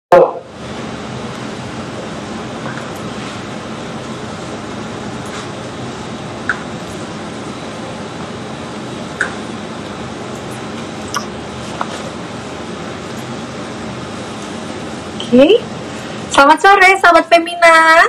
Oke, selamat sore sahabat Femina.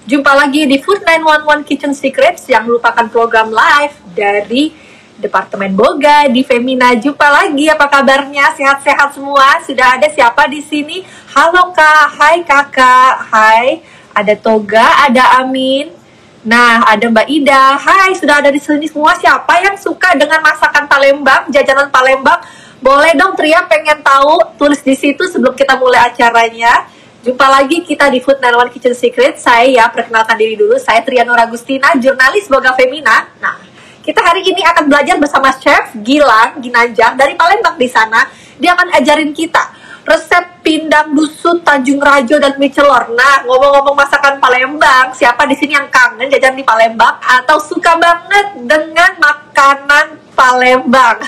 Jumpa lagi di Food 911 Kitchen Secrets yang merupakan program live dari Departemen Boga di Femina. Jumpa lagi, apa kabarnya? Sehat-sehat semua? Sudah ada siapa di sini? Halo Kak, hai Kakak, hai. Ada Toga, ada Amin. Nah, ada Mbak Ida. Hai, sudah ada di sini semua. Siapa yang suka dengan masakan Palembang, jajanan Palembang? Boleh dong Tria, pengen tahu, tulis di situ sebelum kita mulai acaranya. Jumpa lagi kita di Food 911 Kitchen Secret. Saya perkenalkan diri dulu, saya Tria Nur Agustina, jurnalis Boga Femina. Nah, kita hari ini akan belajar bersama Chef Gilang Ginanjar dari Palembang di sana. Dia akan ajarin kita resep pindang dusun, Tanjung Rajo, dan mie celor. Nah, ngomong-ngomong masakan Palembang, siapa di sini yang kangen jajan di Palembang atau suka banget dengan makanan Palembang?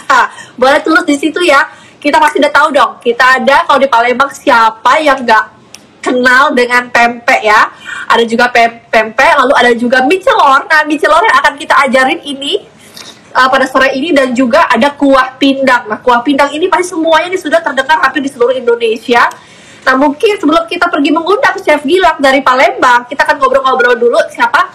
Boleh tulis di situ ya. Kita pasti udah tahu dong. Kita ada kalau di Palembang, siapa yang nggak kenal dengan pempek ya? Ada juga pempek, lalu ada juga mie celor. Nah, mie celor yang akan kita ajarin ini pada sore ini, dan juga ada kuah pindang. Nah, kuah pindang ini pasti semuanya ini sudah terdengar hampir di seluruh Indonesia. Nah, mungkin sebelum kita pergi mengundang Chef Gilang dari Palembang, kita akan ngobrol-ngobrol dulu. Siapa?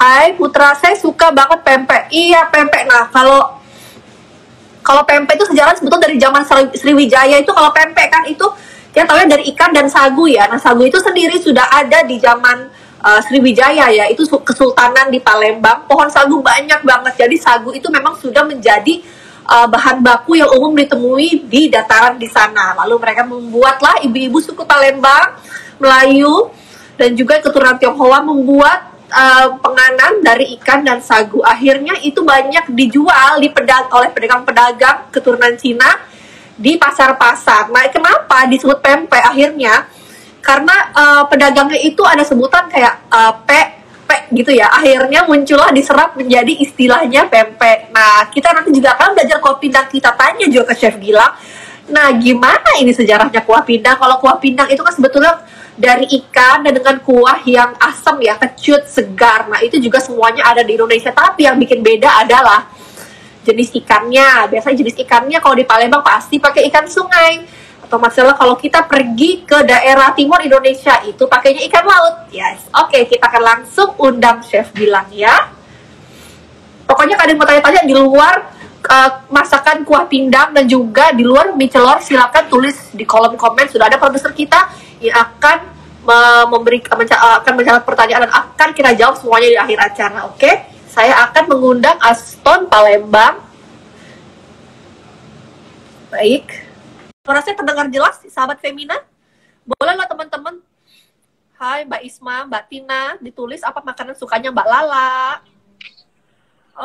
Hai Putra, saya suka banget pempek. Iya, pempek. Nah, kalau pempek itu sejarah sebetulnya dari zaman Sriwijaya. Itu kalau pempek kan itu kita tahu dari ikan dan sagu ya. Nah, sagu itu sendiri sudah ada di zaman Sriwijaya ya. Itu kesultanan di Palembang. Pohon sagu banyak banget. Jadi sagu itu memang sudah menjadi bahan baku yang umum ditemui di dataran di sana. Lalu mereka membuatlah, ibu-ibu suku Palembang, Melayu, dan juga keturunan Tionghoa membuat penganan dari ikan dan sagu. Akhirnya itu banyak dijual oleh pedagang-pedagang keturunan Cina di pasar-pasar. Nah, kenapa disebut pempek akhirnya? Karena pedagangnya itu ada sebutan kayak pe gitu ya. Akhirnya muncullah diserap menjadi istilahnya pempek. Nah, kita nanti juga akan belajar kuah pindang. Kita tanya juga ke Chef Gilang. Nah, gimana ini sejarahnya kuah pindang? Kalau kuah pindang itu kan sebetulnya dari ikan dan dengan kuah yang asam ya, kecut, segar. Nah, itu juga semuanya ada di Indonesia. Tapi yang bikin beda adalah jenis ikannya. Biasanya jenis ikannya kalau di Palembang pasti pakai ikan sungai. Atau masalah kalau kita pergi ke daerah timur Indonesia itu pakainya ikan laut. Yes, oke, kita akan langsung undang Chef Gilang ya. Pokoknya kalian mau tanya-tanya di luar masakan kuah pindang dan juga di luar mie celor, silakan tulis di kolom komen. Sudah ada produser kita yang akan akan menjawab pertanyaan dan akan kita jawab semuanya di akhir acara. Oke, saya akan mengundang Aston Palembang. Baik. Suara saya terdengar jelas, sahabat Femina? Bolehlah teman-teman. Hai Mbak Isma, Mbak Tina, ditulis apa makanan sukanya Mbak Lala.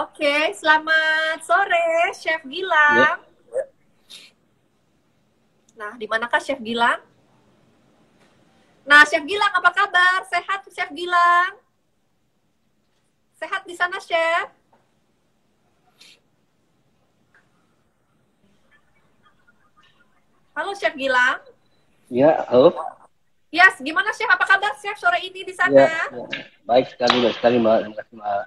Oke, selamat sore Chef Gilang. Ya. Nah, di manakah Chef Gilang? Nah, Chef Gilang apa kabar? Sehat Chef Gilang? Sehat di sana, Chef? Halo Chef Gilang. Ya, halo. Yes, gimana Chef? Apa kabar Chef sore ini di sana? Ya. Baik sekali Mbak. Terima kasih Mbak.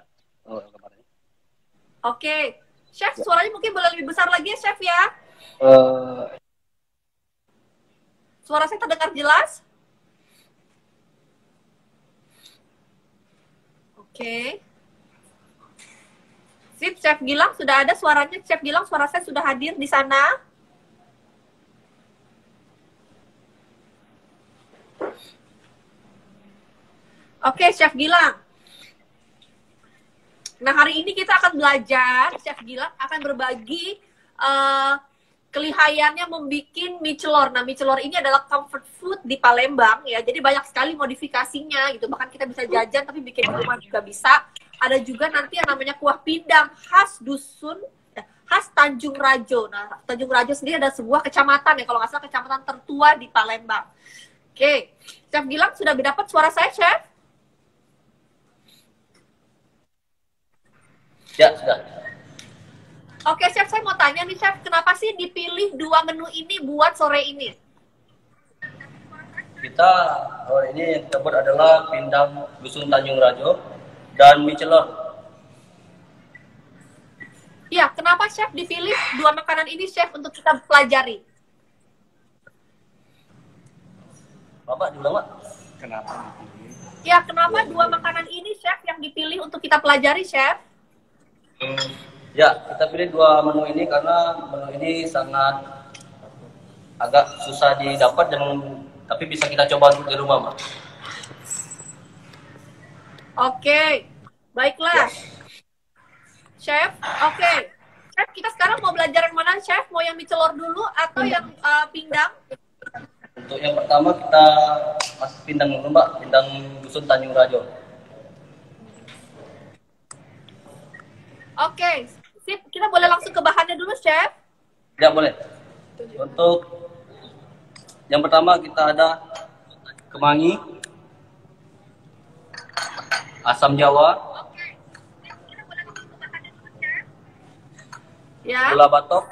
Oke. Chef, suaranya mungkin boleh lebih besar lagi ya Chef ya? Suara saya terdengar jelas? Oke. Sip, Chef Gilang sudah ada suaranya. Chef Gilang, suara saya sudah hadir di sana. Oke, Chef Gilang. Nah, hari ini kita akan belajar, Chef Gilang akan berbagi kelihayannya membuat mie celor. Nah, mie celor ini adalah comfort food di Palembang ya. Jadi banyak sekali modifikasinya gitu. Bahkan kita bisa jajan tapi bikin di rumah juga bisa. Ada juga nanti yang namanya kuah pindang khas dusun, khas Tanjung Rajo. Nah, Tanjung Rajo sendiri ada sebuah kecamatan ya, kalau nggak salah kecamatan tertua di Palembang. Oke, Chef Gilang sudah dapat suara saya, Chef? Ya, sudah. Oke, Chef, saya mau tanya nih, Chef, kenapa sih dipilih dua menu ini buat sore ini? Kita ini yang kita buat adalah pindang dusun Tanjung Rajo dan mie celor. Iya, kenapa chef dipilih dua makanan ini chef untuk kita pelajari? Bapak diulang, Pak. Kenapa dipilih? Ya, kenapa dua makanan ini chef yang dipilih untuk kita pelajari chef? Ya, kita pilih dua menu ini karena menu ini sangat agak susah didapat dan tapi bisa kita coba untuk di rumah, Pak. Oke, baiklah. Chef, oke. Chef, kita sekarang mau belajar yang mana, Chef? Mau yang mie celor dulu atau yang pindang? Untuk yang pertama kita masuk pindang dulu, Mbak. Pindang dusun Tanjung Rajo. Oke, sip. Kita boleh langsung ke bahannya dulu, Chef? Ya, boleh. Untuk yang pertama kita ada kemangi, asam jawa, Ya, gula batok,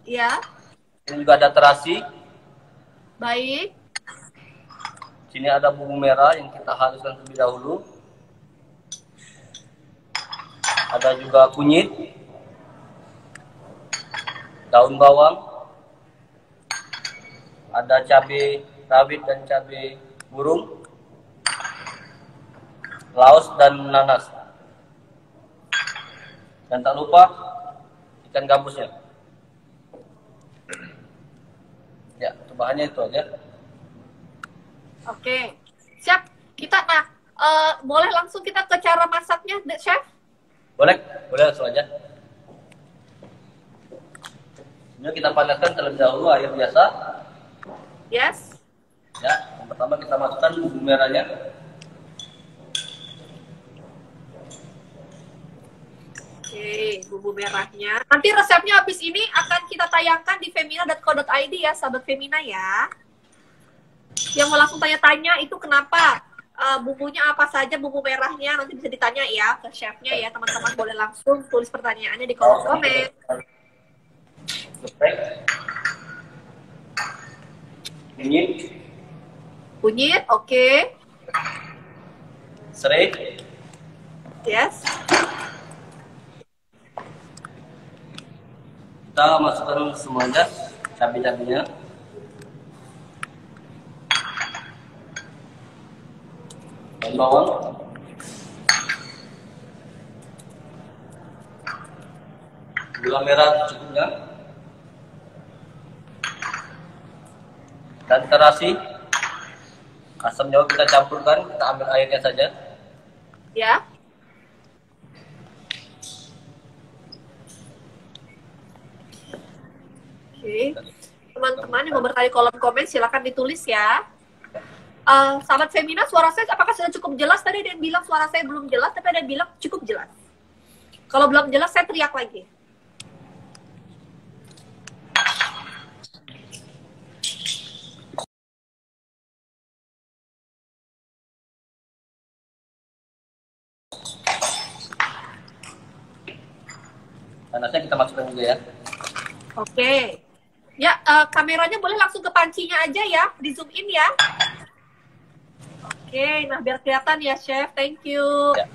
ya, ini juga ada terasi, baik. sini ada bumbu merah yang kita haluskan terlebih dahulu, ada juga kunyit, daun bawang, ada cabai rawit dan cabai burung, laos dan nanas. Dan tak lupa ikan gabusnya. Ya, untuk bahannya itu aja. Oke, siap. Kita boleh langsung kita ke cara masaknya, Chef? Boleh langsung aja. Ini kita panaskan terlebih dahulu air biasa. Yes. Ya, yang pertama kita masukkan bumbu merahnya. Oke, bumbu merahnya. Nanti resepnya habis ini akan kita tayangkan di femina.co.id ya, sahabat Femina ya. Yang mau langsung tanya-tanya itu kenapa bumbunya apa saja, bumbu merahnya, nanti bisa ditanya ya ke chefnya ya. Teman-teman boleh langsung tulis pertanyaannya di kolom komen. Kunyit, oke. Serai, Yes. kita masukkan semuanya, cabai-cabainya. Daun bawang. Gula merah secukupnya. Dan terasi. Asam jawa kita campurkan, kita ambil airnya saja. Ya. Oke. Teman-teman yang mau bertanya kolom komen silakan ditulis ya. Sahabat Femina, suara saya apakah sudah cukup jelas? Tadi ada yang bilang suara saya belum jelas, tapi ada yang bilang cukup jelas. Kalau belum jelas, saya teriak lagi. Panasnya kita masukkan juga ya. Oke. Ya, kameranya boleh langsung ke pancinya aja ya, di zoom in ya. Oke, nah biar kelihatan ya Chef, thank you. Ya.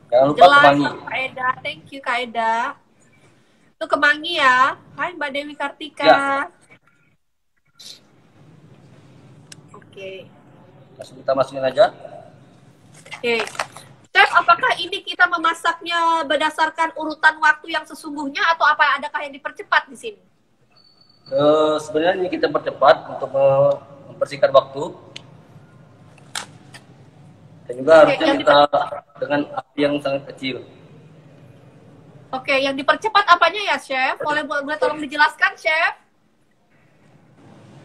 Jangan lupa Jelas, kemangi. Kak Eda, thank you Kak Eda. Itu kemangi ya. Hai Mbak Dewi Kartika. Ya. Oke. Langsung kita masukin aja. Oke. Chef, apakah ini kita memasaknya berdasarkan urutan waktu yang sesungguhnya atau apa adakah yang dipercepat di sini? Sebenarnya ini kita percepat untuk mempersingkat waktu. Dan juga harusnya kita dengan api yang sangat kecil. Oke, yang dipercepat apanya ya, Chef? Boleh tolong dijelaskan, Chef?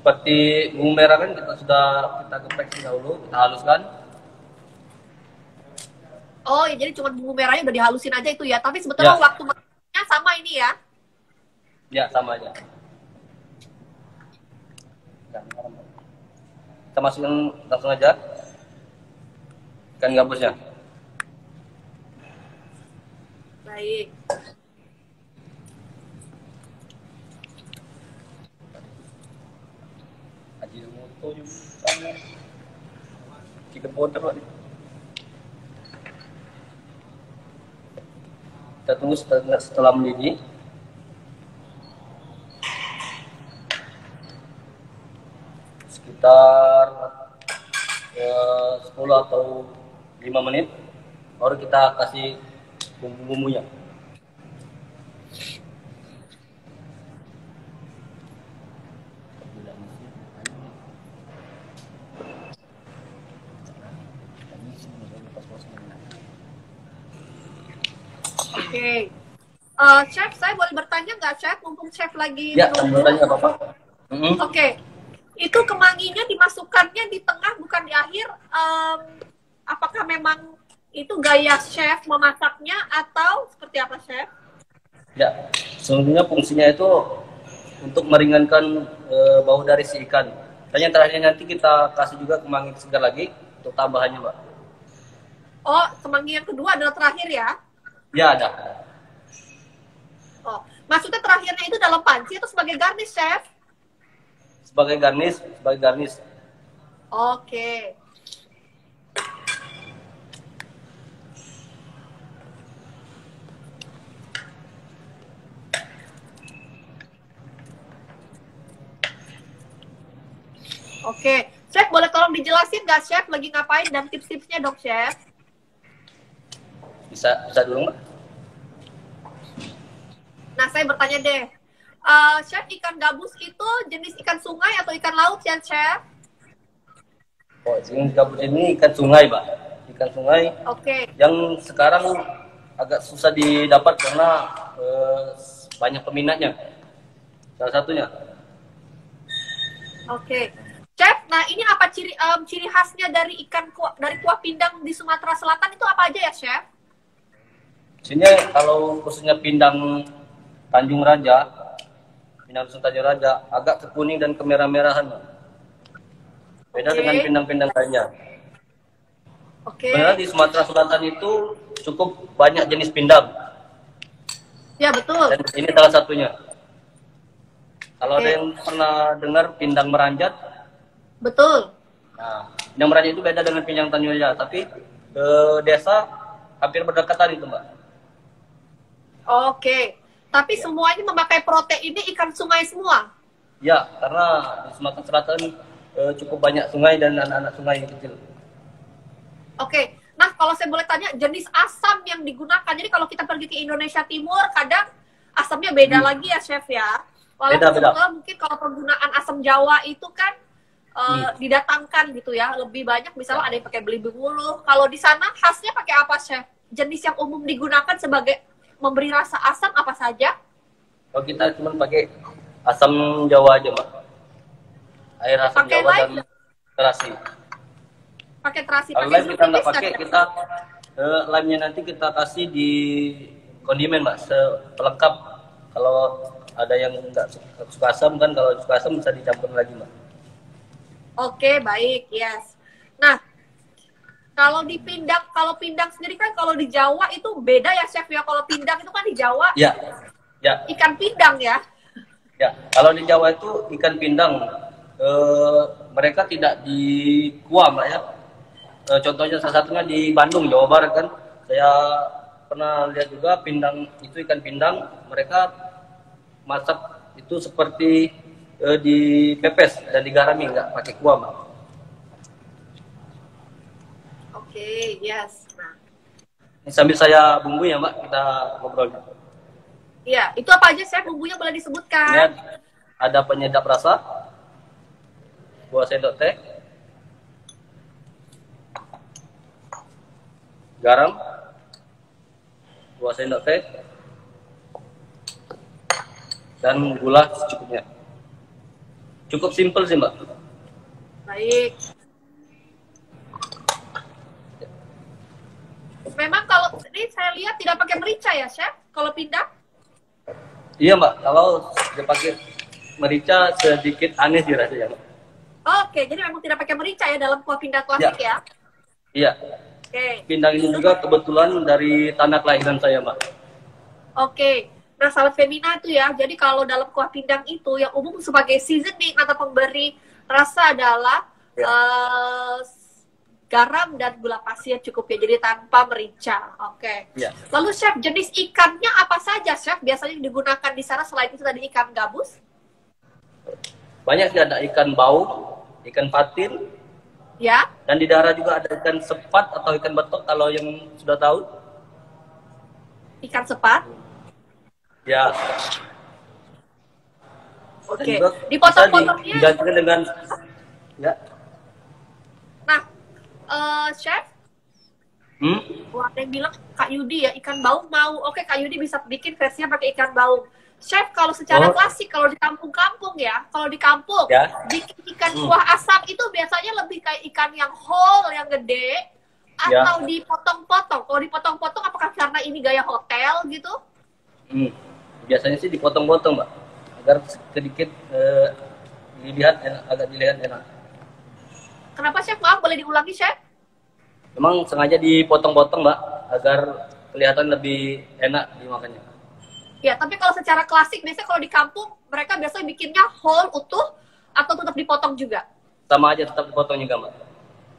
Seperti bumbu merah kan kita geprek dahulu, kita haluskan. Oh, ya, jadi cuma bumbu merahnya udah dihalusin aja itu ya. Tapi sebetulnya Ya. waktu masaknya sama ini ya. Ya, sama aja. Kita masukin langsung aja ikan gabusnya. Baik. Chicken powder Pak. Kita tunggu setelah mendidih. Sekitar 10 atau 5 menit baru kita kasih bumbu-bumbunya. Oke. Chef, saya boleh bertanya nggak, Chef? Mumpung Chef lagi Ya, menunggu. bertanya Bapak. Oke. Itu kemanginya dimasukkannya di tengah bukan di akhir. Apakah memang itu gaya chef memasaknya atau seperti apa, Chef? Ya, sebenarnya fungsinya itu untuk meringankan bau dari si ikan. Dan yang terakhir nanti kita kasih juga kemangi segar lagi untuk tambahannya, Mbak. Oh, kemangi yang kedua adalah terakhir ya? Ya, ada. Oh, maksudnya terakhirnya itu dalam panci atau sebagai garnish, Chef? Sebagai garnish. Oke. Oke, Chef boleh tolong dijelasin nggak, Chef lagi ngapain dan tips-tipsnya dong, Chef? Bisa dulu, Mbak? Nah, saya bertanya deh, Chef, ikan gabus itu jenis ikan sungai atau ikan laut ya, Chef? Oh, ikan gabus ini ikan sungai, Mbak. Ikan sungai. Oke. Yang sekarang agak susah didapat karena banyak peminatnya. Salah satunya. Oke. Chef, nah ini apa ciri khasnya dari dari kuah pindang di Sumatera Selatan itu apa aja ya, Chef? Sini kalau khususnya pindang Tanjung Raja, pindang Dusun Tanjung Raja agak kekuning dan kemerah-merahan. Beda dengan pindang-pindang lainnya. Oke. Sebenarnya di Sumatera Selatan itu cukup banyak jenis pindang. Ya, betul. Dan ini salah satunya. Kalau ada yang pernah dengar pindang meranjat, betul. nah, pindang meranjat itu beda dengan pindang Tanjung Raja, tapi desa hampir berdekatan itu, Mbak. Oke. Tapi semuanya memakai proteinnya ikan sungai semua? Ya, karena di Sumatera Selatan cukup banyak sungai dan anak-anak sungai yang kecil. Oke. Nah, kalau saya boleh tanya, jenis asam yang digunakan. Jadi kalau kita pergi ke Indonesia Timur, kadang asamnya beda lagi ya, Chef ya? Walaupun Beda. mungkin kalau penggunaan asam Jawa itu kan didatangkan gitu ya, lebih banyak misalnya ada yang pakai belimbing ulu. Kalau di sana khasnya pakai apa, Chef? Jenis yang umum digunakan sebagai memberi rasa asam apa saja? Kalau kita cuma pakai asam Jawa aja, Mbak. Air asam Pakai Jawa lime? dan terasi. Pakai terasi, Kalau pakai lime kita nggak surprise pakai, nggak, kita lime-nya nanti kita kasih di kondimen, Mbak, pelengkap. Kalau ada yang nggak suka asam kan, kalau suka asam bisa dicampur lagi, Mbak. Oke, baik, yes. Nah, kalau pindang sendiri kan kalau di Jawa itu beda ya, Chef ya. Kalau pindang itu kan di Jawa Ya. ikan pindang ya. Ya, kalau di Jawa itu ikan pindang mereka tidak dikuah, Mbak ya. Contohnya salah satunya di Bandung, Jawa Barat kan. Saya pernah lihat juga pindang itu ikan pindang mereka masak itu seperti dipepes dan digarami, nggak pakai kuah, Mbak. Oke, yes. Nah, Ini sambil saya bumbu ya, Mbak, kita ngobrol. iya, itu apa aja, Chef? Bumbunya boleh Ini disebutkan? ada penyedap rasa, 2 sendok teh, garam, 2 sendok teh, dan gula secukupnya. Cukup simpel sih, Mbak. Baik. Memang kalau ini saya lihat tidak pakai merica ya, Chef? Kalau pindang? Iya, Mbak, kalau dia pakai merica sedikit aneh sih rasanya, Mbak. Oke, jadi memang tidak pakai merica ya dalam kuah pindang klasik ya? Iya. Oke. Pindang ini juga kebetulan dari tanah kelahiran saya, Mbak. Oke. Nah, sahabat Femina itu ya, jadi kalau dalam kuah pindang itu yang umum sebagai seasoning atau pemberi Rasa adalah Ya. garam dan gula pasir cukup ya, jadi tanpa merica. Oke. Ya. Lalu chef, jenis ikannya apa saja chef? Biasanya digunakan di sana selain itu tadi ikan gabus? Banyak sih, ada ikan bau, ikan patin, Ya. dan di darat juga ada ikan sepat atau ikan betok kalau yang sudah tahu. Ikan sepat. Ya. Oke. Dan juga Dipotong-potongnya. bisa digantikan dengan ya. Nah, chef, wah, ada yang bilang Kak Yudi ya ikan baung mau. Oke, Kak Yudi bisa bikin versinya pakai ikan baung. Chef, kalau secara klasik, kalau di kampung-kampung ya, kalau di kampung, Ya. bikin ikan kuah asap itu biasanya lebih kayak ikan yang whole, yang gede, atau dipotong-potong. Kalau dipotong-potong, apakah karena ini gaya hotel gitu? Biasanya sih dipotong-potong, Mbak, agar sedikit agak dilihat enak. Kenapa chef? Maaf, boleh diulangi chef? Memang sengaja dipotong-potong, Mbak, agar kelihatan lebih enak dimakannya. Ya, tapi kalau secara klasik, biasanya kalau di kampung, mereka biasanya bikinnya whole, utuh, atau tetap dipotong juga? Sama aja, tetap dipotong juga, Mbak.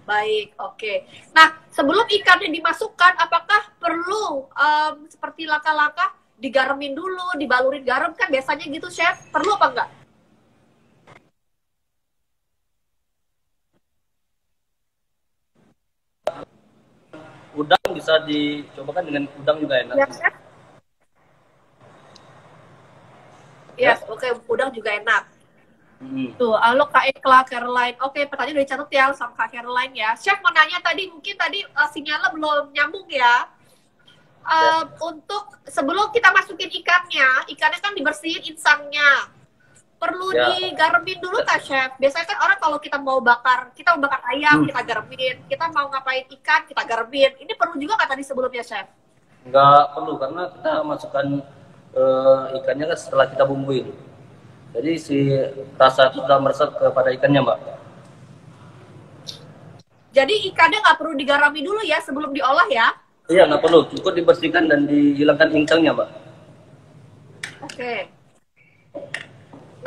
Baik, oke. Nah, sebelum ikannya dimasukkan, apakah perlu seperti langkah-langkah digaramin dulu, dibalurin garam, kan biasanya gitu, chef? Perlu apa enggak? Udang bisa dicobakan dengan udang juga enak. Ya, chef? Yes, oke, udang juga enak. Tuh, halo Kak Ekla, Caroline. Oke, pertanyaan udah dicatat ya sama Kak Caroline ya. Chef mau nanya tadi, mungkin tadi sinyalnya belum nyambung ya. Untuk sebelum kita masukin ikannya kan dibersihin insangnya. Perlu digaramin dulu kah, Chef? Biasanya kan orang kalau kita mau bakar ayam, kita garamin. Kita mau ngapain ikan, kita garamin. Ini perlu juga nggak tadi sebelumnya, Chef? Nggak perlu, karena kita masukkan ikannya kan setelah kita bumbuin. Jadi si rasa itu sudah meresap kepada ikannya, Mbak. Jadi ikannya nggak perlu digarami dulu ya sebelum diolah ya? Iya, nggak perlu. Cukup dibersihkan dan dihilangkan insangnya, Mbak. Oke.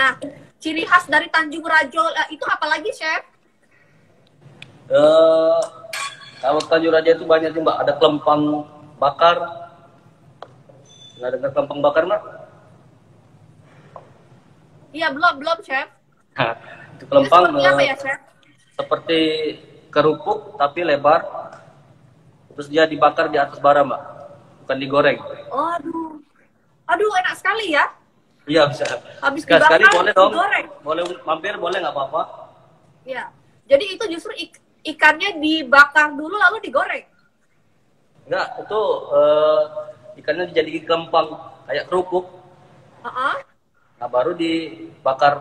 Nah, ciri khas dari Tanjung Rajo itu apa lagi, Chef? Kalau Tanjung Raja itu banyak sih, Mbak. Ada kelempang bakar. Nggak dengar kelempang bakar, Mbak? Iya, belum, Chef. Nah, itu kelempang seperti apa ya, Chef? seperti kerupuk tapi lebar. Terus dia dibakar di atas bara, Mbak. Bukan digoreng. Oh, aduh, enak sekali ya. Iya, bisa. Habis dibakar, sekali boleh dong. digoreng. Boleh mampir, boleh nggak apa-apa. Iya. Jadi itu justru ikannya dibakar dulu lalu digoreng. Enggak, itu ikannya dijadikan kelempang kayak kerupuk. Nah, baru dibakar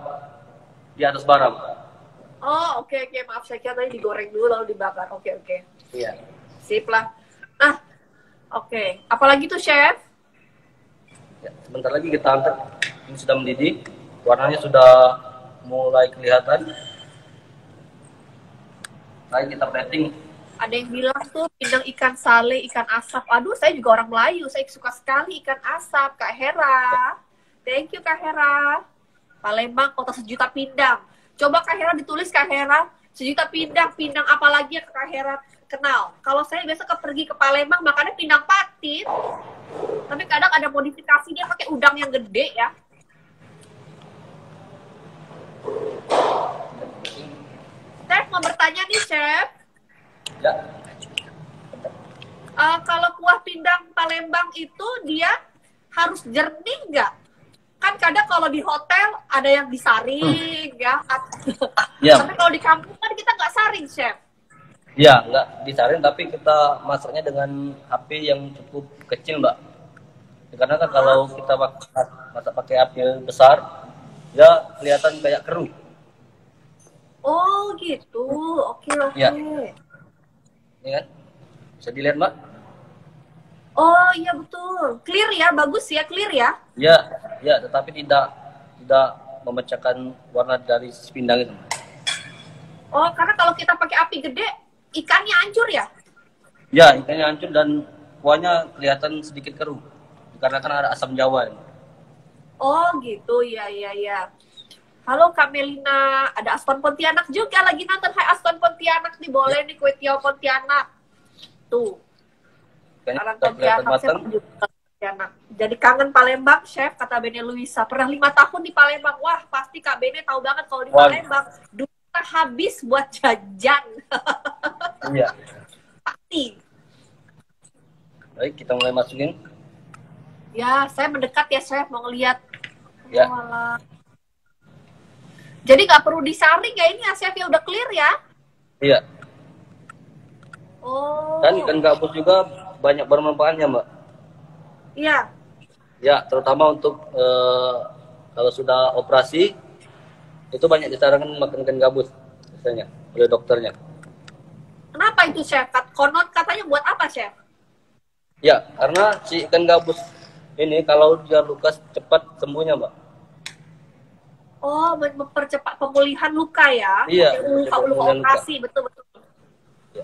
di atas bara. Oh, oke. Maaf, saya kira tadi digoreng dulu lalu dibakar. Oke. Iya. Sip lah. Nah, oke. Apalagi tuh, Chef? Ya, sebentar lagi kita angkat. Ini sudah mendidih. Warnanya sudah mulai kelihatan. Lagi kita plating. Ada yang bilang tuh pindang ikan sale, ikan asap. Aduh, saya juga orang Melayu. Saya suka sekali ikan asap, Kak Hera. Thank you, Kak Hera. Palembang, kota sejuta pindang. Coba Kak Hera ditulis, Kak Hera. Sejuta pindang apa lagi yang Kak Hera kenal? Kalau saya biasa pergi ke Palembang, makannya pindang patin. Tapi kadang ada modifikasi, dia pakai udang yang gede ya. Chef, mau bertanya nih, Chef. Ya. Kalau kuah pindang Palembang itu dia harus jernih nggak? Kan kadang kalau di hotel ada yang disaring ya. Tapi kalau di kampung kan kita nggak saring, Chef. Iya, nggak disaring, tapi kita masaknya dengan api yang cukup kecil, Mbak. Karena kan kalau kita masak pakai api besar, ya kelihatan kayak keruh. Oh gitu, oke. Ya. Ini kan, bisa dilihat, Mbak. Oh iya betul, clear ya, bagus ya, clear ya. Ya, tetapi tidak memecahkan warna dari pindang itu. Oh, karena kalau kita pakai api gede, ikannya hancur ya? Ya, ikannya hancur dan kuahnya kelihatan sedikit keruh. Karena kan ada asam jawa. Oh gitu, iya. Halo Kak Melina, ada Aston Pontianak juga lagi nonton. Hai Aston Pontianak nih, boleh nih kue tiaw Pontianak. Tuh. Orang Pontianak, saya juga Pontianak. Jadi kangen Palembang, Chef, kata Bene Luisa. Pernah 5 tahun di Palembang. Wah, pasti Kak Bene tahu banget kalau di Palembang duitnya habis buat jajan. Iya. Pasti. Baik, kita mulai masukin. Ya, saya mendekat ya, Chef, mau ngeliat. Ya. Oh, jadi nggak perlu disaring ya ini ya, Chef, ya udah clear ya? Iya. Oh. Dan ikan gabus juga banyak bermanfaatnya, Mbak. Iya. Ya, terutama untuk kalau sudah operasi, itu banyak disarankan makan ikan gabus biasanya oleh dokternya. Kenapa itu, Chef? Konon katanya buat apa, Chef? Ya, karena si ikan gabus ini kalau dia luka cepat sembuhnya, Mbak. Oh, mempercepat pemulihan luka ya? Iya. Luka operasi, betul-betul. Ya.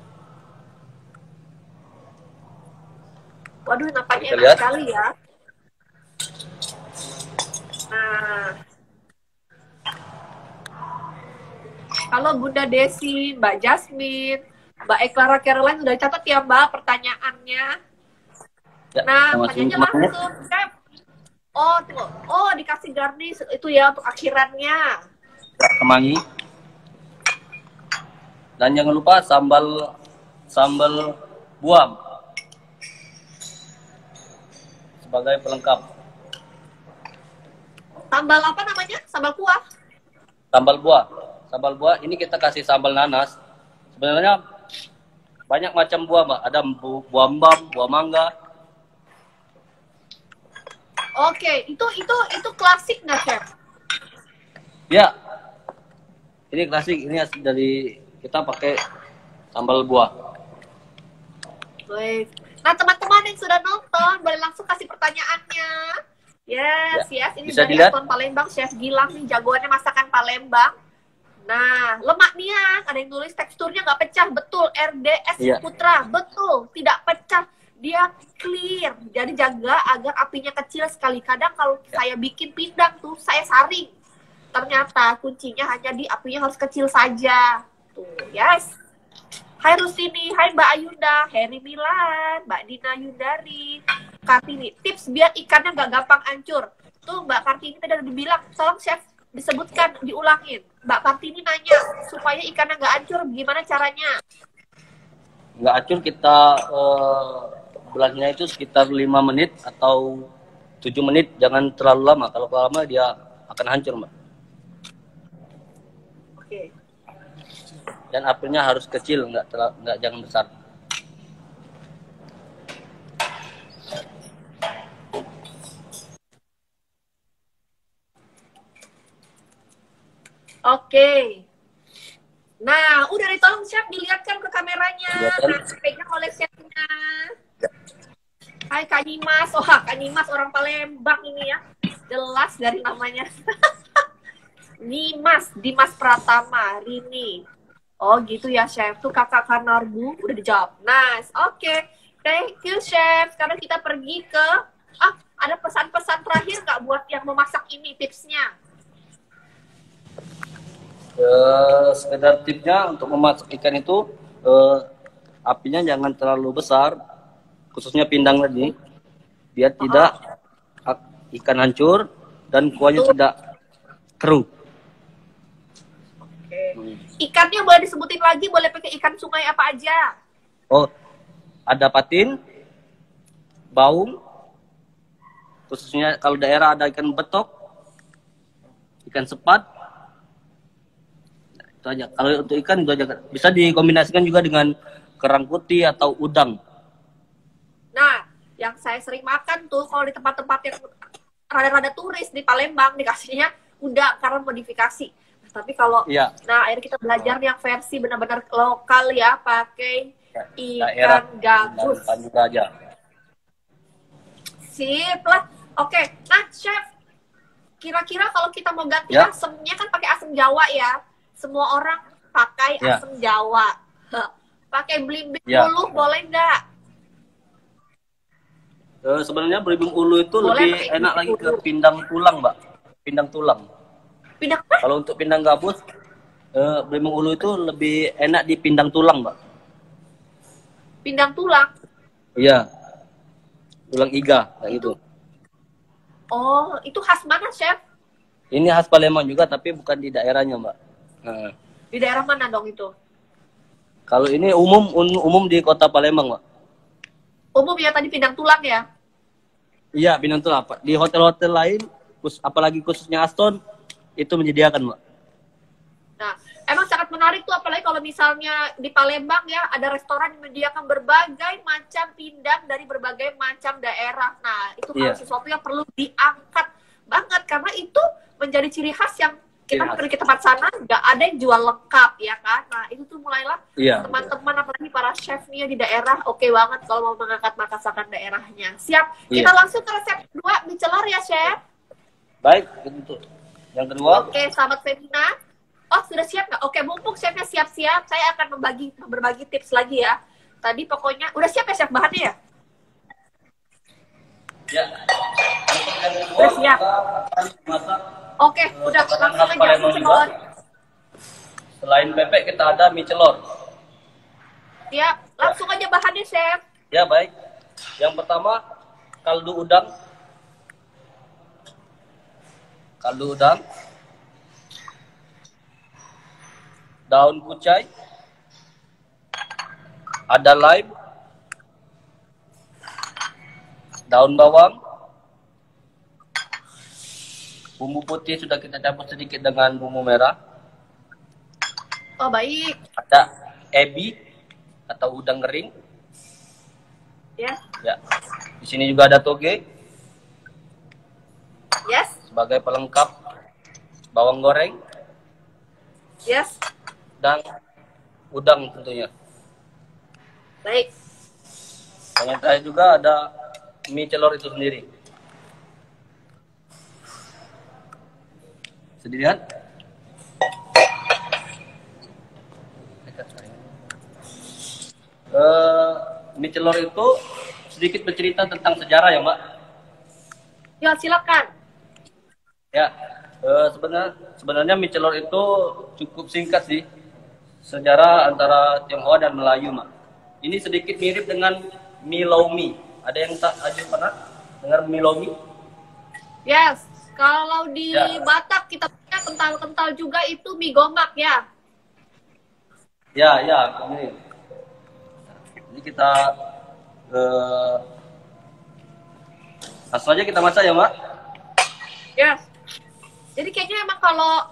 Waduh, nampaknya Kita enak lihat. sekali ya. Nah, kalau Bunda Desi, Mbak Jasmine, Mbak Eklara Caroline udah catat ya Mbak pertanyaannya. Ya, Nah, pertanyaannya langsung, Chef. Oh, tuh. Oh, dikasih garnish itu ya untuk akhirannya. Kemangi. Dan jangan lupa sambal buam sebagai pelengkap. Sambal apa namanya? Sambal kuah? Sambal buah. Sambal buah ini kita kasih sambal nanas. Sebenarnya banyak macam buah, Mbak. Ada buah mbam, buah mangga. Oke, itu klasik nggak, Chef? Ya. Ini klasik. Ini asli dari kita pakai sambal buah. Baik. Nah, teman-teman yang sudah nonton, boleh langsung kasih pertanyaannya. Yes. Ini Bisa dari dilihat? Aston Palembang, Chef Gilang nih, jagoannya masakan Palembang. Nah, lemak nian, ada yang tulis teksturnya nggak pecah, betul. RDS Iya. Putra, betul, tidak pecah. Dia clear, jadi jaga agar apinya kecil sekali. Kadang kalau saya bikin pindang tuh, saya saring. Ternyata kuncinya hanya di apinya harus kecil saja. Tuh, yes. Hai Rusini, hai Mbak Ayunda, Heri Milan, Mbak Dina Yundari, Kartini. Tips biar ikannya nggak gampang hancur. Tuh Mbak Kartini tadi udah dibilang, tolong Chef disebutkan, diulangin. Mbak Kartini nanya, supaya ikannya nggak hancur, gimana caranya? Nggak hancur, kita belahnya itu sekitar 5 menit atau 7 menit. Jangan terlalu lama. Kalau terlalu lama dia akan hancur, Mbak. Oke. Dan apinya harus kecil, nggak jangan besar. Oke. Nah, udah ditolong Chef dilihatkan ke kameranya. Dilihatkan. Nah, dipegang oleh chefnya. Hai Kak Nimas. Oh, Kak Nimas orang Palembang ini ya. Jelas dari namanya. Dimas Pratama, Rini. Oh gitu ya Chef. Tuh Kakak Kanarbu udah dijawab. Nice. Oke. Thank you Chef. Sekarang kita pergi ke ada pesan-pesan terakhir nggak buat yang memasak ini tipsnya? Sekedar tipsnya untuk memasak ikan itu apinya jangan terlalu besar, khususnya pindang tadi, biar tidak ikan hancur dan kuahnya tidak keruh. Oke. Ikannya boleh disebutin lagi, boleh pakai ikan sungai apa aja? Oh, ada patin, baung, khususnya kalau daerah ada ikan betok, ikan sepat. Itu aja. Kalau untuk ikan itu aja. Bisa dikombinasikan juga dengan kerang putih atau udang. Nah, yang saya sering makan tuh kalau di tempat-tempat yang rada-rada turis di Palembang dikasihnya udang karena modifikasi. Nah, tapi kalau nah akhirnya kita belajar yang versi benar-benar lokal ya, pakai ikan gabus. Aja. Sip lah. Oke, nah Chef, kira-kira kalau kita mau ganti asemnya kan pakai asam Jawa ya. Semua orang pakai asam Jawa. Pakai belimbing ulu boleh nggak? Sebenarnya belimbing ulu itu boleh, lebih enak lagi ke pindang tulang, Mbak. Pindang tulang. Pindang apa? Kalau untuk pindang gabus, belemong ulu itu lebih enak di pindang tulang, Mbak. Pindang tulang. Iya, tulang iga, kayak gitu. Oh, itu khas mana, Chef? Ini khas Palembang juga, tapi bukan di daerahnya, Mbak. Nah, Di daerah mana dong itu? kalau ini umum di kota Palembang, Mbak. Umum ya, tadi pindang tulang ya? Iya, pindang tulang. Di hotel-hotel lain, apalagi khususnya Aston, itu menyediakan, Mbak. Nah, emang sangat menarik tuh, apalagi kalau misalnya di Palembang ya, ada restoran yang menyediakan berbagai macam pindang dari berbagai macam daerah. Nah, itu kalau sesuatu yang perlu diangkat banget, karena itu menjadi ciri khas yang kita pergi ke tempat sana, nggak ada yang jual lengkap, ya kan? Nah, itu tuh mulailah teman-teman, apalagi para chefnya di daerah, oke banget kalau mau mengangkat masakan daerahnya. Siap, kita langsung ke resep kedua, mie celor ya, Chef? Baik, betul. Yang kedua. Oke, sahabat Femina. Oh, sudah siap nggak? Oke, mumpung chefnya siap-siap, saya akan berbagi tips lagi ya. Tadi pokoknya, udah siap ya chef bahannya ya? Ya. Udah siap. Oke, udah langsung aja mie celor. Selain bebek kita ada mie celor. Siap, langsung aja bahannya chef. Ya, baik. Yang pertama, kaldu udang. Daun kucai, ada lime, daun bawang, bumbu putih sudah kita campur sedikit dengan bumbu merah. Oh, baik. Ada ebi atau udang kering. Ya. Ya. Di sini juga ada toge. Yes. Sebagai pelengkap, bawang goreng. Yes. Dan udang tentunya. Baik. Dan yang terakhir juga ada mie celor itu sendiri. Sedih lihat. Mie celor itu sedikit bercerita tentang sejarah ya, Mbak. Ya, silakan. Ya, sebenarnya mie celor itu cukup singkat sih. Sejarah antara Tionghoa dan Melayu, Mak. Ini sedikit mirip dengan mie lomi. Ada yang tak aja pernah dengar mie lomi? Yes, kalau di Batak kita punya kental-kental juga itu mie gomak ya. Ya, ini. Ini kita langsung aja kita masak ya, Mbak. Yes. Jadi kayaknya emang kalau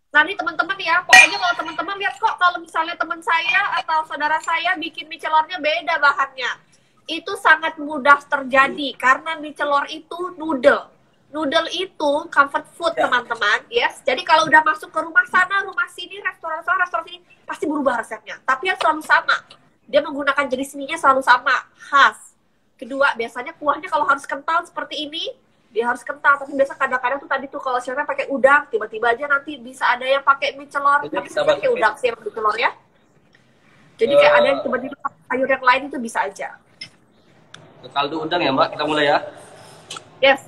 nanti teman-teman ya, pokoknya kalau teman-teman lihat kok kalau misalnya teman saya atau saudara saya bikin mie celornya beda bahannya. Itu sangat mudah terjadi karena mie celor itu noodle. Noodle itu comfort food, teman-teman. Yes. Jadi kalau udah masuk ke rumah sana, rumah sini, restoran sini pasti berubah resepnya. Tapi yang selalu sama. Dia menggunakan jenis mie-nya selalu sama, khas. Kedua, biasanya kuahnya kalau harus kental seperti ini, dia harus kental, tapi biasa kadang-kadang tuh tadi tuh kalau chefnya pakai udang, tiba-tiba aja nanti bisa ada yang pakai mie celor, tapi saya pakai udang sih yang mie celor ya. Jadi kayak ada yang tiba-tiba sayur yang lain itu bisa aja. Kaldu udang ya, Mbak, kita mulai ya. Yes.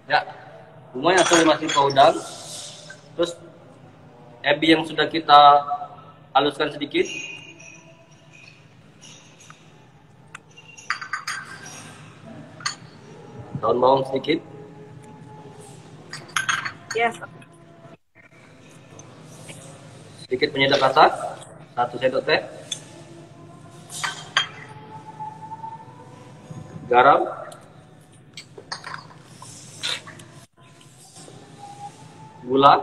Ya, semuanya sudah dimasukin ke udang. Terus ebi yang sudah kita haluskan sedikit. Daun bawang sedikit. Yes. Sedikit penyedap rasa, 1 sendok teh. Garam. Gula.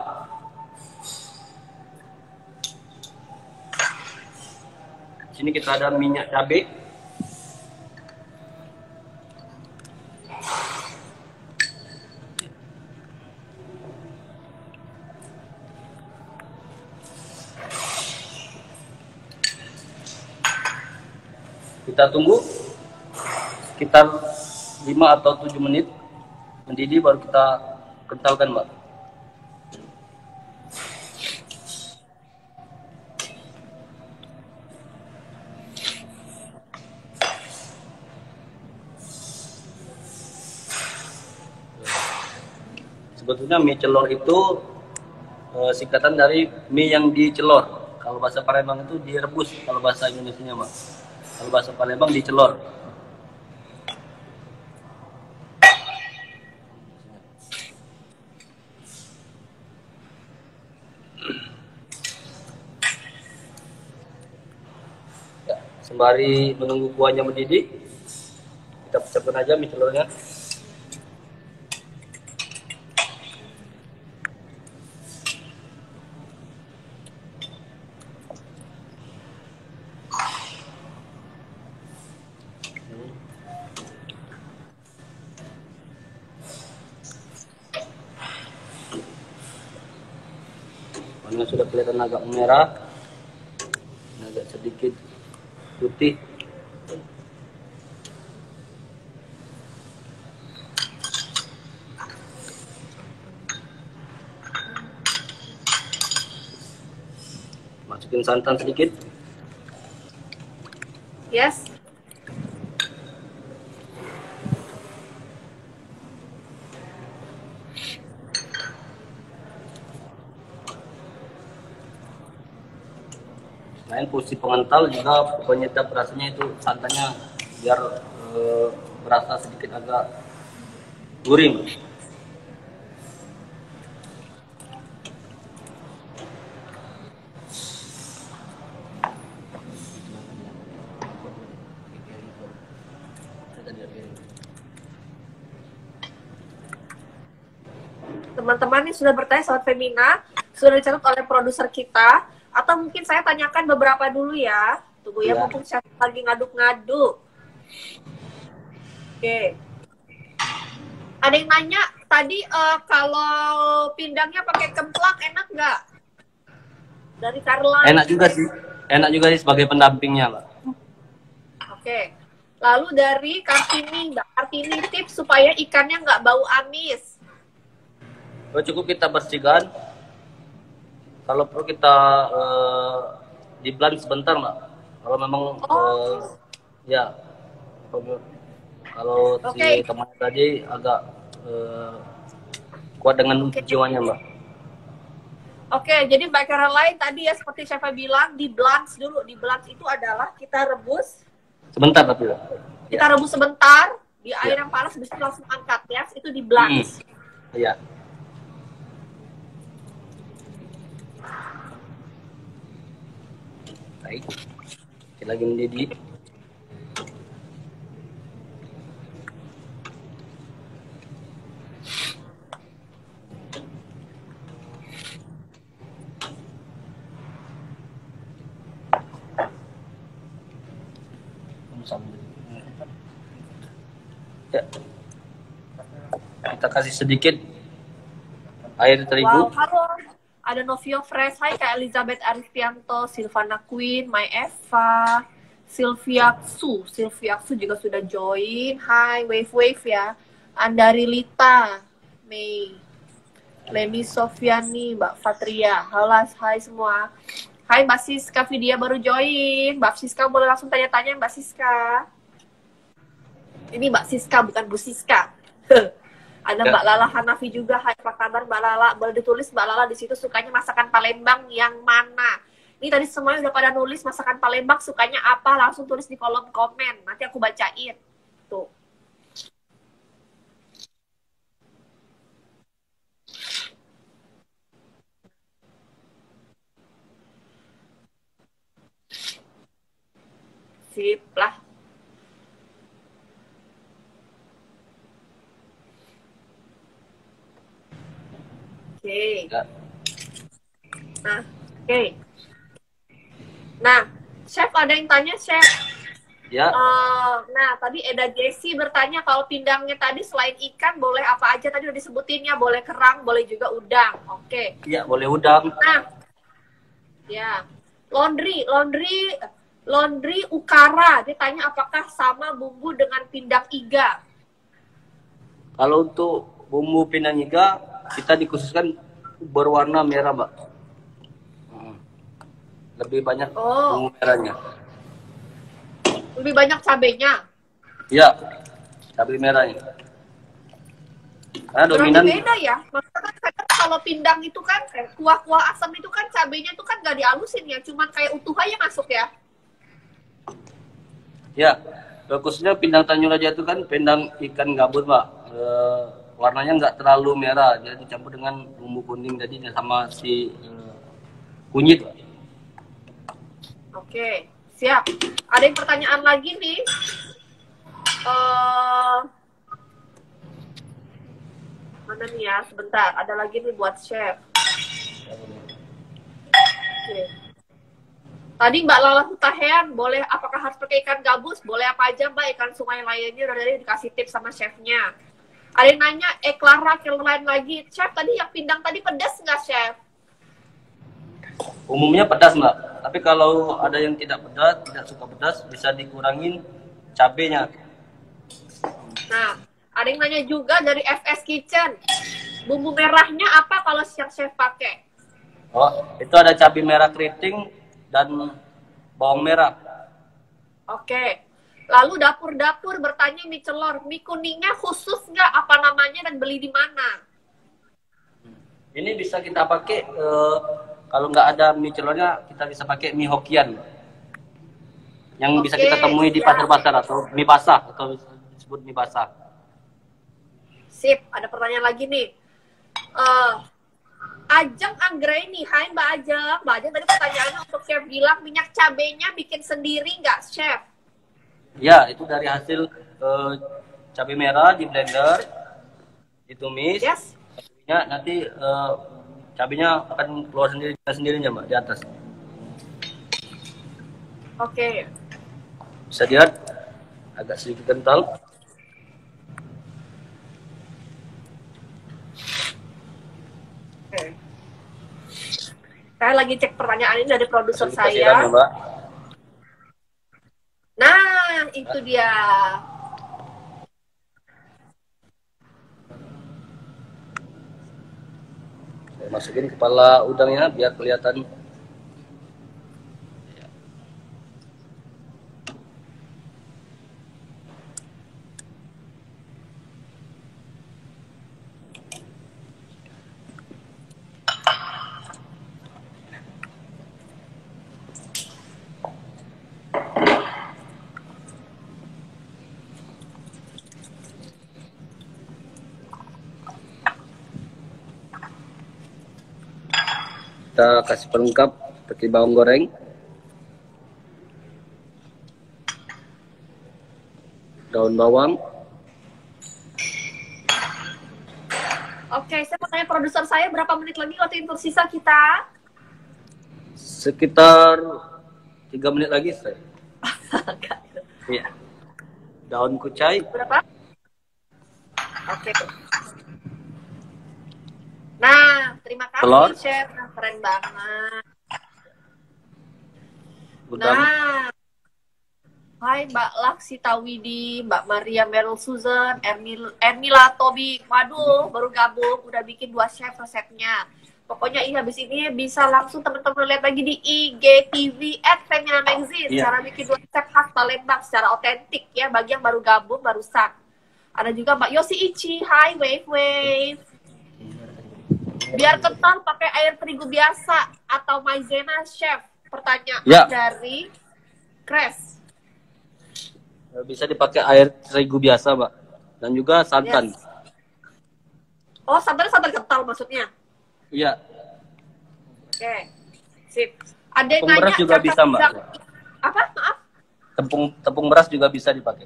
Sini kita ada minyak cabai. Kita tunggu sekitar 5 atau 7 menit mendidih, baru kita kentalkan, Mbak. Sebetulnya mie celor itu singkatan dari mie yang dicelor. Kalau bahasa Palembang itu direbus, kalau bahasa Indonesianya Mbak. Kalau bahasa Palembang dicelor. Ya, sembari menunggu kuahnya mendidih, kita pecahkan aja mie celornya. Warnanya sudah kelihatan agak merah, agak sedikit putih. Masukin santan sedikit. Yes. Selain fungsi pengental juga penyedap rasanya itu santannya biar berasa sedikit agak gurih. Teman-teman yang sudah bertanya soal Femina, sudah dicatat oleh produser kita, atau mungkin saya tanyakan beberapa dulu ya. Tunggu ya, mumpung saya lagi ngaduk-ngaduk. Oke. Ada yang nanya tadi kalau pindangnya pakai kemplang enak nggak? Dari Caroline. Enak juga sih sebagai pendampingnya, Mbak. Oke. Lalu dari Kartini, Mbak Kartini, tips supaya ikannya nggak bau amis. Cukup kita bersihkan. Kalau perlu kita di blend sebentar, Mbak. Kalau memang ya kalau si teman tadi agak kuat dengan jiwanya, Mbak. Oke, jadi Mbak Caroline tadi ya seperti Chef bilang di blend dulu. Di blend itu adalah kita rebus sebentar, tapi kita rebus sebentar di air yang panas, bisa langsung angkat ya. Itu di blend. Iya. Baik, kita lagi mendidih. Ya. Kita kasih sedikit air terigu. Wow, halo. Ada Novio Fresh, hai Kak Elizabeth Aristianto, Silvana Queen, My Eva, Sylvia Su juga sudah join, hai Wave ya, Andari Lita, Mei, Leni Sofiani, Mbak Fatria, halo, hai semua, hai Mbak Siska Vidya baru join, Mbak Siska boleh langsung tanya-tanya Mbak Siska, ini Mbak Siska bukan Bu Siska. Ada Mbak Lala Hanafi juga, hai apa kabar Mbak Lala? Boleh ditulis Mbak Lala di situ sukanya masakan Palembang yang mana? Ini tadi semuanya udah pada nulis masakan Palembang sukanya apa, langsung tulis di kolom komen. Nanti aku bacain. Tuh. Sip lah. Oke. Nah, Chef ada yang tanya, Chef. Ya. Nah, tadi Eda Jessi bertanya kalau pindangnya tadi selain ikan boleh apa aja tadi udah disebutinnya, boleh kerang, boleh juga udang. Oke. Iya, boleh udang. Nah, ya. Laundry ukara. Dia tanya apakah sama bumbu dengan pindang iga? Kalau untuk bumbu pindang iga kita dikhususkan berwarna merah, Mbak. Lebih banyak bumbu merahnya. Lebih banyak cabenya? Iya, cabai merahnya. Karena Berarti dominan beda ya. Maksudnya kan kadang kalau pindang itu kan kuah-kuah asam itu kan cabenya itu kan nggak dihalusin ya, cuman kayak utuh aja masuk ya. ya, khususnya pindang Tanjung Raja itu kan pindang ikan gabus, Mbak. Warnanya nggak terlalu merah, jadi dicampur dengan bumbu kuning tadi sama si kunyit. Oke, siap. Ada yang pertanyaan lagi nih. Mana nih ya? Sebentar, ada lagi nih buat chef. Oke. Tadi Mbak Lala Hutahean, boleh apakah harus pakai ikan gabus? Boleh apa aja Mbak, ikan sungai lainnya udah dari dikasih tips sama chefnya. Ada yang nanya, Clara Caroline lagi. Chef, tadi yang pindang tadi pedas nggak, Chef? Umumnya pedas, Mbak. Tapi kalau ada yang tidak pedas, tidak suka pedas, bisa dikurangin cabenya. Nah, ada yang nanya juga dari FS Kitchen. Bumbu merahnya apa kalau chef pakai? Oh, itu ada cabai merah keriting dan bawang merah. Oke. Lalu dapur-dapur bertanya mie celor. Mie kuningnya khusus nggak apa namanya dan beli di mana? Ini bisa kita pakai, kalau nggak ada mie celornya, kita bisa pakai mie Hokian. Yang bisa kita temui di pasar-pasar atau mie basah, atau disebut mie basah. Sip, ada pertanyaan lagi nih. Ajeng Anggreni, hai Mbak Ajeng. Mbak Ajeng tadi pertanyaannya untuk chef bilang minyak cabenya bikin sendiri nggak, chef? Ya, itu dari hasil cabai merah di blender, ditumis. Yes. Nanti cabenya akan keluar sendirinya, Mbak, di atas. Oke. Bisa dilihat agak sedikit kental. Oke. Saya lagi cek pertanyaan ini dari produser saya. Ya, Mbak. Nah, itu dia. Saya masukin kepala udangnya biar kelihatan. Kita kasih pelengkap seperti bawang goreng, daun bawang. Oke, saya mau tanya produser saya berapa menit lagi waktu yang tersisa kita? Sekitar 3 menit lagi, saya. Iya. Daun kucai. Berapa? Oke. Nah, terima kasih Telur. chef. Nah, keren banget. Udang. Nah, hai Mbak Laksita Widi, Mbak Maria Meryl Susan, Ernila Tobik. Waduh, baru gabung, udah bikin 2 chef resepnya. Pokoknya habis ini bisa langsung teman-teman lihat lagi di IGTV @Femina Magazine. Iya. Cara bikin 2 resep khas Palembang secara otentik ya, bagi yang baru gabung, barusan. Ada juga Mbak Yosi Ichi, hai Wave. Biar kental pakai air terigu biasa atau maizena, chef? Pertanyaan Ya. dari Kres. Bisa dipakai air terigu biasa, Mbak. Dan juga santan. Yes. Oh, santan kental maksudnya? Iya. Oke. Sip. Ada yang Tepung beras nanya juga cacah bisa, Mbak. udang. Apa? Maaf. Tepung beras juga bisa dipakai.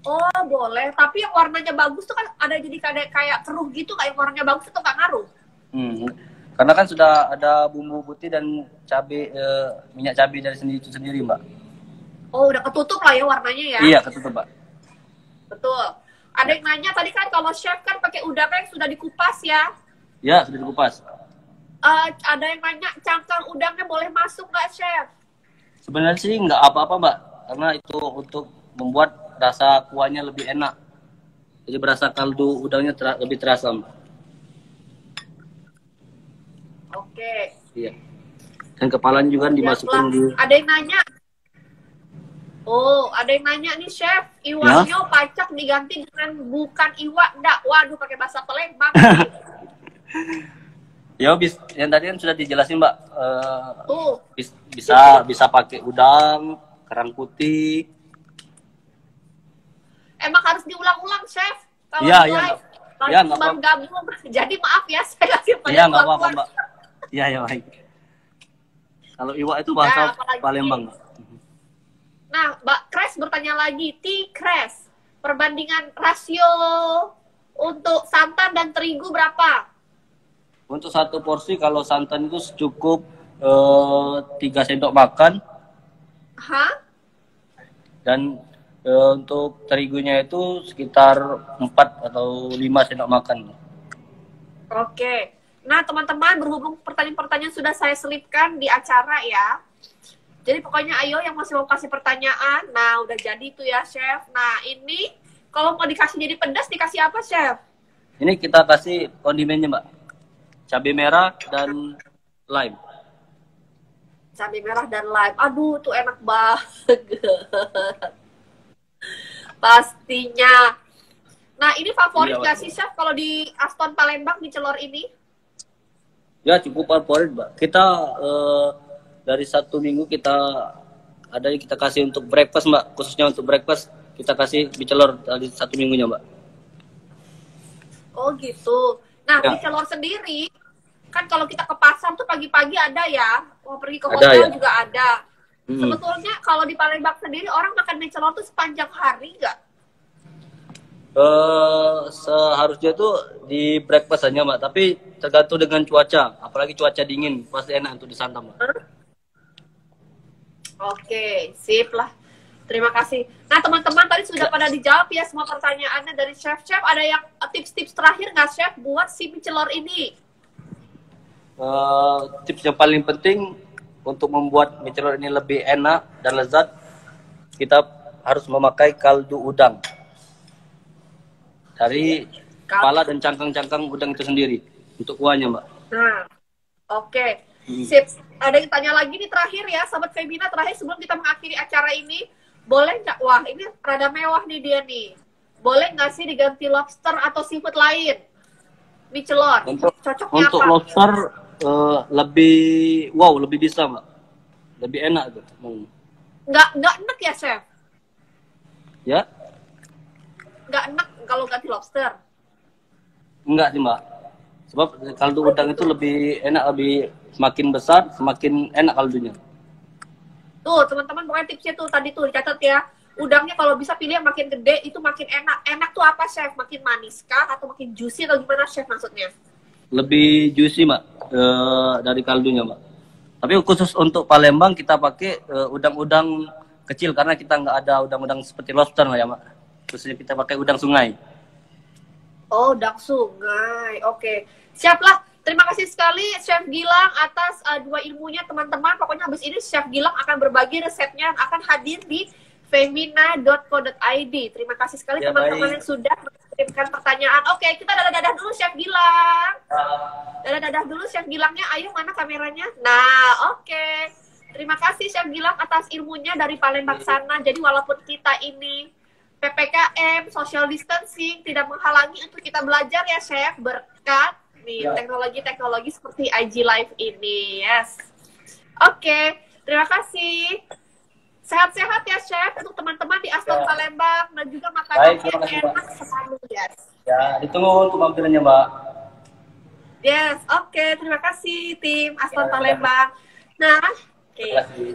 Oh, boleh. Tapi yang warnanya bagus tuh kan ada jadi kayak keruh gitu, kayak warnanya bagus itu nggak ngaruh. Karena kan sudah ada bumbu putih dan minyak cabai dari itu sendiri, Mbak. Oh, udah ketutup lah ya warnanya ya? Iya, ketutup, Mbak. Betul. Ada yang nanya tadi kan kalau chef kan pakai udang yang sudah dikupas ya? Ya, sudah dikupas. Ada yang nanya cangkang udangnya boleh masuk nggak, chef? Sebenarnya sih nggak apa-apa, Mbak. Karena itu untuk membuat rasa kuahnya lebih enak. Jadi berasa kaldu udangnya lebih terasa, Mbak. Oke. Iya. Dan kepalanya juga dimasukin di... Ada yang nanya. Oh, ada yang nanya nih, Chef. Ya, Iwanyo pacak diganti dengan bukan iwa, enggak. Waduh, pakai bahasa Palembang. ya yang tadi kan sudah dijelasin Mbak. Tuh, Bisa pakai udang, kerang putih. emang harus diulang-ulang, Chef. Kalau Iya, di iya, live. iya Kalau nggak cuma apa-apa. gabung. Jadi maaf ya, saya kasih Iya banyak nggak apa-apa waktu. Mbak. Iya ya baik. Kalau iwa itu Nah, bahasa apalagi. Palembang Mbak. Nah, Mbak Kres bertanya lagi. Kres, perbandingan rasio untuk santan dan terigu berapa? Untuk satu porsi kalau santan itu cukup 3 sendok makan Hah? dan untuk terigunya itu sekitar 4 atau 5 sendok makan. Oke. Nah, teman-teman, berhubung pertanyaan-pertanyaan sudah saya selipkan di acara ya. Jadi pokoknya ayo yang masih mau kasih pertanyaan. Nah, udah jadi tuh ya, Chef. Nah, ini kalau mau dikasih jadi pedas, dikasih apa, Chef? Ini kita kasih kondimennya Mbak. Cabai merah dan lime. Cabai merah dan lime. Aduh, tuh enak banget. Pastinya. Nah, ini favorit Iya, nggak sih, Chef, kalau di Aston Palembang, di celor ini? Ya cukup favorit Mbak. Kita dari 1 minggu kita kasih untuk breakfast Mbak. Khususnya untuk breakfast kita kasih bicelor dari 1 minggunya Mbak. Oh, gitu. Nah, Ya. di celor sendiri, kan kalau kita ke pasar tuh pagi-pagi ada ya. Mau pergi ke Ada, hotel ya. juga ada. Hmm. Sebetulnya kalau di Palembang sendiri, orang makan mie celor tuh sepanjang hari nggak? Seharusnya itu di breakfast saja Mbak, tapi tergantung dengan cuaca, apalagi cuaca dingin, pasti enak untuk disantap Mbak. Oke, sip lah. Terima kasih. Nah, teman-teman tadi sudah pada dijawab ya semua pertanyaannya dari Chef. Chef, ada yang tips-tips terakhir nggak, Chef, buat si mie celor ini? Tips yang paling penting untuk membuat mie celor ini lebih enak dan lezat, kita harus memakai kaldu udang dari kepala dan cangkang-cangkang udang itu sendiri untuk kuahnya Mbak. Nah, oke. Sip. Ada yang tanya lagi nih terakhir ya, Sobat Femina, terakhir sebelum kita mengakhiri acara ini, boleh nggak? Wah, ini rada mewah nih dia nih. Boleh nggak sih diganti lobster atau seafood lain? Mie celor. Cocoknya Untuk apa? lobster lebih bisa Mbak, lebih enak tuh. Nggak enak ya, Chef? Ya? Nggak enak kalau ganti lobster. Enggak sih Mbak, sebab kaldu udang itu lebih enak, semakin besar semakin enak kaldunya. Tuh, teman-teman, pokoknya tipsnya tuh tadi tuh dicatat ya. Udangnya kalau bisa pilih yang makin gede itu makin enak. Enak tuh apa, Chef? Makin manis kah atau makin juicy atau gimana, Chef, maksudnya? Lebih juicy Mbak, dari kaldunya Mbak. Tapi khusus untuk Palembang kita pakai udang-udang kecil karena kita nggak ada udang-udang seperti lobster lah ya Mbak. Khususnya kita pakai udang sungai. Oh, udang sungai. Oke. Siaplah. Terima kasih sekali Chef Gilang atas 2 ilmunya, teman-teman. Pokoknya habis ini Chef Gilang akan berbagi resepnya, akan hadir di femina.co.id. Terima kasih sekali Ya, teman-teman yang sudah mengirimkan pertanyaan. Oke, kita dadah-dadah dulu Chef Gilang. Dadah-dadah dulu Chef Gilangnya. Ayo, mana kameranya? Nah, oke. Terima kasih Chef Gilang atas ilmunya dari Palembang sana. Jadi walaupun kita ini PPKM, social distancing, tidak menghalangi untuk kita belajar ya Chef, berkat nih teknologi-teknologi seperti IG Live ini. Yes. Oke, terima kasih. Sehat-sehat ya Chef untuk teman-teman di Aston Palembang dan juga makanan yang enak selalu. Yes. Ya, ditunggu untuk mampirnya Mbak. Yes, oke. Terima kasih tim Aston Palembang. Nah, oke.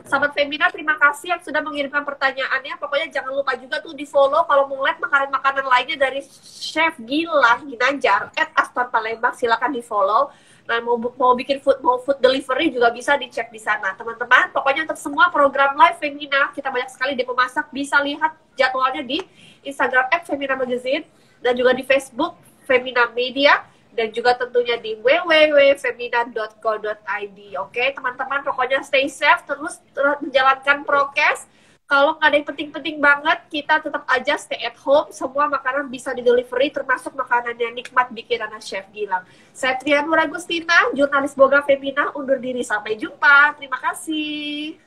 Sahabat Femina, terima kasih yang sudah mengirimkan pertanyaannya. Pokoknya jangan lupa juga tuh di-follow kalau mau lihat makanan-makanan lainnya dari Chef Gilang Ginanjar @Aston Palembang, silakan di-follow. Nah, mau bikin food delivery juga bisa dicek di sana. Teman-teman, pokoknya untuk semua program live Femina, kita banyak sekali demo masak, bisa lihat jadwalnya di Instagram @feminamagazine dan juga di Facebook Femina Media. Dan juga tentunya di www.femina.co.id. Oke, teman-teman, pokoknya stay safe, terus menjalankan prokes. Kalau nggak ada yang penting-penting banget, kita tetap aja stay at home. Semua makanan bisa di-delivery, termasuk makanan yang nikmat bikinan Chef Gilang. Saya Trianura Agustina, jurnalis Boga Femina, undur diri. Sampai jumpa. Terima kasih.